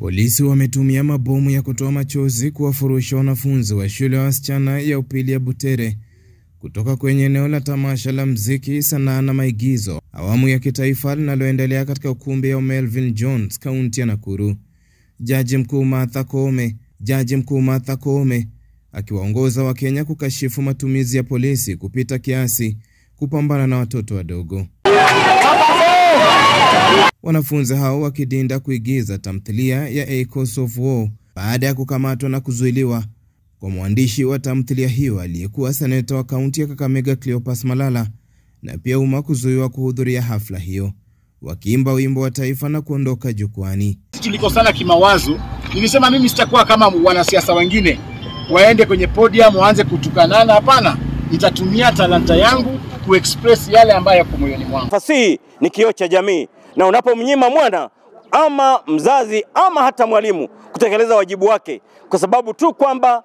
Polisi wametumia mabomu ya kutoa machozi kuwafurusha wanafunzi wa shule ya wasichana ya upili ya Butere kutoka kwenye eneo la tamasha la muziki, sanaa na maigizo awamu ya kitaifa linaloendelea katika ukumbi wa Melvin Jones, kaunti ya Nakuru. Jaji mkuu Martha Koome akiwaongoza wa Kenya kukashifu matumizi ya polisi kupita kiasi kupambana na watoto wadogo. Wanafunzi hao wakidinda kuigiza tamthilia ya Echoes of War baada ya kukamatwa na kuzuiliwa kwa mwandishi wa tamthilia hiyo aliyekuwa seneta wa kaunti ya Kakamega Cleopas Malala, na pia umma kuzuiwa kuhudhuria hafla hiyo, wakiimba wimbo wa taifa na kuondoka jukwani. Tulikosana kimawazo. Nilisema mimi sitakuwa kama wanasiasa wengine waende kwenye podium waanze kutukanana. Hapana, nitatumia talanta yangu kuexpress yale ambayo yako moyoni mwangu. Fasihi ni kioo cha jamii, na unapomnyima mwana ama mzazi ama hata mwalimu kutekeleza wajibu wake kwa sababu tu kwamba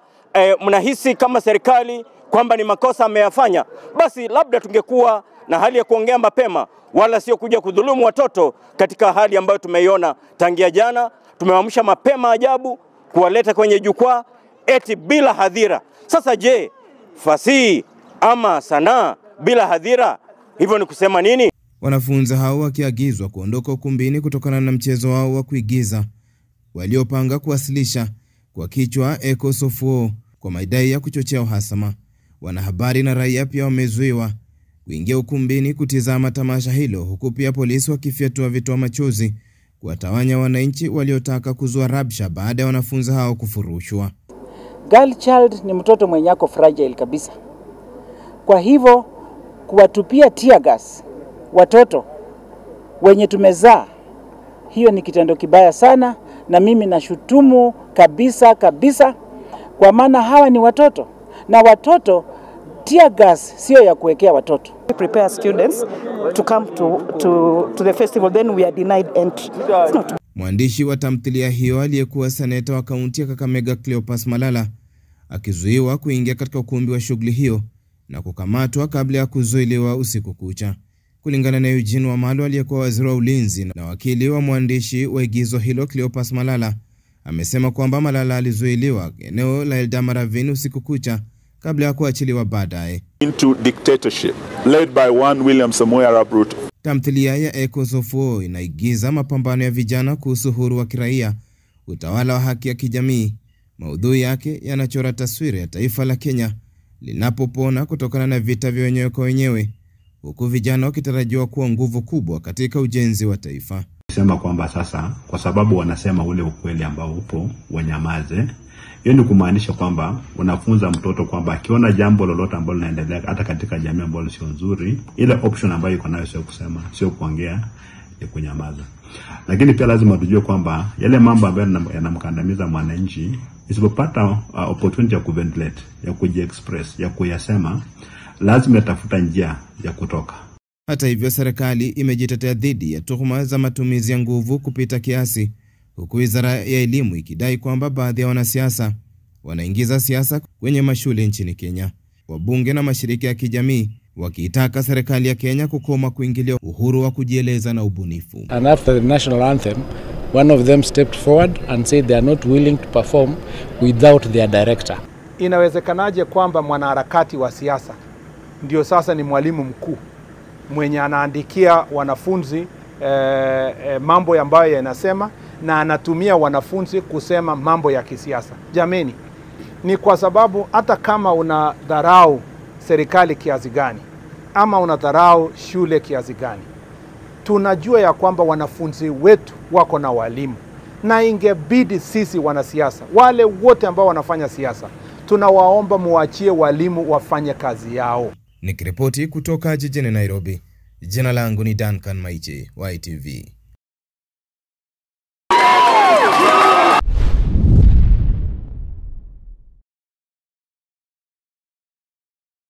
mnahisi kama serikali kwamba ni makosa ameyafanya, basi labda tungekuwa na hali ya kuongea mapema, wala sio kuja kudhulumu watoto katika hali ambayo tumeiona tangia jana. Tumewaamsha mapema ajabu kuwaleta kwenye jukwaa eti bila hadhira. Sasa je, fasihi ama sanaa bila hadhira, hivyo ni kusema nini? Wanafunzi hao wakiagizwa kuondoka ukumbini kutokana na mchezo wao wa kuigiza waliopanga kuwasilisha kwa kichwa Echoes of War kwa madai ya kuchochea uhasama. Wanahabari na raia pia wamezuiwa kuingia ukumbini kutizama tamasha hilo, huku pia polisi wakifyatua vitoa machozi kuwatawanya wananchi waliotaka kuzua rabsha baada ya wanafunzi hao kufurushwa. Girl child ni mtoto mwenye ako fragile kabisa. Kwa hivyo kuwatupia tear gas watoto wenye tumezaa, hiyo ni kitendo kibaya sana, na mimi nashutumu kabisa kwa maana hawa ni watoto, na watoto tear gas sio ya kuwekea watoto. We prepare students to come to the festival, then we are denied entry. Mwandishi wa tamthilia hiyo aliyekuwa seneta wa kaunti ya Kakamega Cleopas Malala akizuiwa kuingia katika ukumbi wa shughuli hiyo na kukamatwa kabla ya kuzuiliwa usiku kucha. Kulingana na Eugene Wamalwa aliyekuwa waziri wa ulinzi na wakili wa mwandishi wa igizo hilo Cleopas Malala, amesema kwamba Malala alizuiliwa eneo la Eldama Ravine usiku kucha kabla ya kuachiliwa baadaye. Into dictatorship led by one William Samoei Arap Ruto. Tamthilia ya Echoes of War inaigiza mapambano ya vijana kuhusu uhuru wa kiraia, utawala wa haki ya kijamii. Maudhui yake yanachora taswira ya taifa la Kenya linapopona kutokana na vita vya wenyewe kwa wenyewe, huku vijana wakitarajiwa kuwa nguvu kubwa katika ujenzi wa taifa. Sema kwamba sasa kwa sababu wanasema ule ukweli ambao upo wanyamaze, hiyo ni kumaanisha kwamba unafunza mtoto kwamba akiona jambo lolote ambalo linaendelea hata katika jamii ambalo sio nzuri, ile option ambayo iko nayo sio kusema, sio kuongea, ni kunyamaza. Lakini pia lazima tujue kwamba yale mambo ambayo yanamkandamiza mwananchi, isipopata opportunity ya kuventilate, ya kujiexpress, ya kuyasema, lazima tafuta njia ya kutoka. Hata hivyo, serikali imejitetea dhidi ya tuhuma za matumizi ya nguvu kupita kiasi, huku wizara ya elimu ikidai kwamba baadhi ya wanasiasa wanaingiza siasa kwenye mashule nchini Kenya. Wabunge na mashirika ya kijamii wakiitaka serikali ya Kenya kukoma kuingilia uhuru wa kujieleza na ubunifu. And after the national anthem, one of them stepped forward and said they are not willing to perform without their director. Inawezekanaje kwamba mwanaharakati wa siasa ndio sasa ni mwalimu mkuu mwenye anaandikia wanafunzi mambo ambayo yanasema na anatumia wanafunzi kusema mambo ya kisiasa? Jameni, ni kwa sababu hata kama unadharau serikali kiasi gani ama unadharau shule kiasi gani, tunajua ya kwamba wanafunzi wetu wako na walimu, na ingebidi sisi wanasiasa, wale wote ambao wanafanya siasa, tunawaomba muachie walimu wafanye kazi yao. Nikiripoti kutoka jijini Nairobi, jina langu ni Duncan Maiche, YTV.